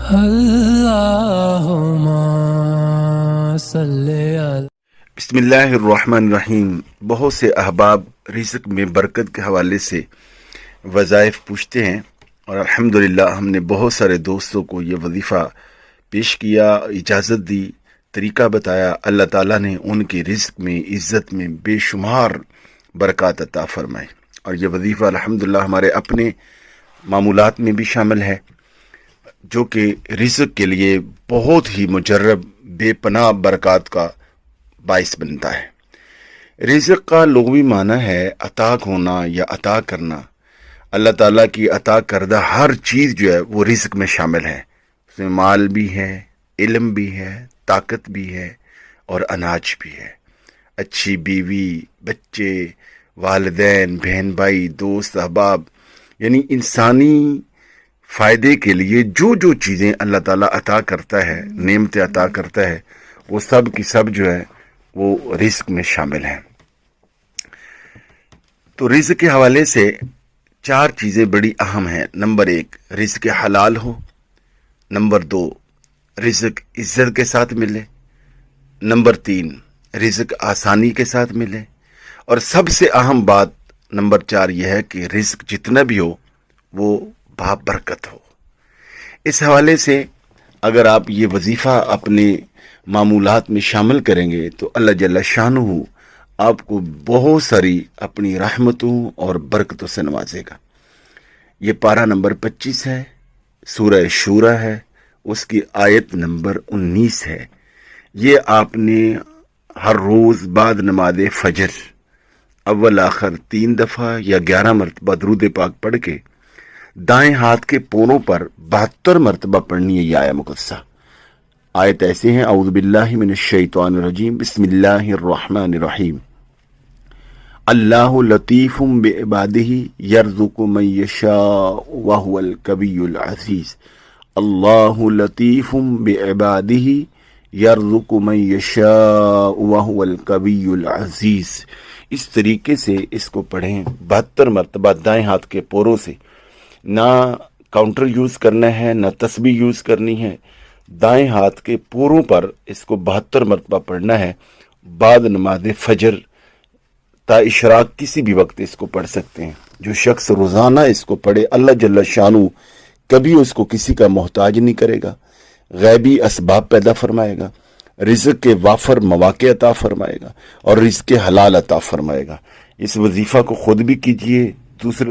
اللہم صلی علی بسم اللہ الرحمن الرحیم۔ بہت سے احباب رزق میں برکت کے حوالے سے وظائف پوچھتے ہیں، اور الحمدللہ ہم نے بہت سارے دوستوں کو یہ وظیفہ پیش کیا، اجازت دی، طریقہ بتایا۔ اللہ تعالیٰ نے ان کے رزق میں، عزت میں بے شمار برکات عطا فرمائے، اور یہ وظیفہ الحمدللہ ہمارے اپنے معمولات میں بھی شامل ہے، جو کہ رزق کے لیے بہت ہی مجرب بے پناہ برکات کا باعث بنتا ہے۔ رزق کا لغوی معنی ہے عطا ہونا یا عطا کرنا۔ اللہ تعالیٰ کی عطا کردہ ہر چیز جو ہے وہ رزق میں شامل ہے۔ اس میں مال بھی ہے، علم بھی ہے، طاقت بھی ہے، اور اناج بھی ہے۔ اچھی بیوی، بچے، والدین، بہن بھائی، دوست، احباب، یعنی انسانی فائدے کے لیے جو جو چیزیں اللہ تعالیٰ عطا کرتا ہے، نعمتیں عطا کرتا ہے، وہ سب کی سب جو ہے وہ رزق میں شامل ہیں۔ تو رزق کے حوالے سے چار چیزیں بڑی اہم ہیں۔ نمبر 1، رزق حلال ہو۔ نمبر 2، رزق عزت کے ساتھ ملے۔ نمبر 3، رزق آسانی کے ساتھ ملے۔ اور سب سے اہم بات نمبر 4 یہ ہے کہ رزق جتنا بھی ہو وہ بابرکت ہو۔ اس حوالے سے اگر آپ یہ وظیفہ اپنے معمولات میں شامل کریں گے تو اللہ جل شانہ آپ کو بہت ساری اپنی رحمتوں اور برکتوں سے نوازے گا۔ یہ پارہ نمبر 25 ہے، سورہ شورى ہے، اس کی آیت نمبر 19 ہے۔ یہ آپ نے ہر روز بعد نماز فجر اول آخر 3 دفعہ یا 11 مرتبہ درود پاک پڑھ کے دائیں ہاتھ کے پوروں پر 72 مرتبہ پڑھنی ہے یہ آیہ مقدسہ۔ آیت ایسے ہیں: اعوذ باللہ من الشیطان الرجیم، بسم اللہ الرحمن الرحیم، اللہ لطیف بعبادہ یرزق من یشاء وہو القوی العزیز۔ اللہ لطیف بعبادہ یرزق من یشاء وہو القوی العزیز۔ اس طریقے سے اس کو پڑھیں 72 مرتبہ دائیں ہاتھ کے پوروں سے۔ نہ کاؤنٹر یوز کرنا ہے، نہ تسبیح یوز کرنی ہے، دائیں ہاتھ کے پوروں پر اس کو 72 مرتبہ پڑھنا ہے بعد نماز فجر تا اشراق، کسی بھی وقت اس کو پڑھ سکتے ہیں۔ جو شخص روزانہ اس کو پڑھے اللہ جل شانہ کبھی اس کو کسی کا محتاج نہیں کرے گا، غیبی اسباب پیدا فرمائے گا، رزق کے وافر مواقع عطا فرمائے گا، اور رزق حلال عطا فرمائے گا۔ اس وظیفہ کو خود بھی کیجئے، دوسرے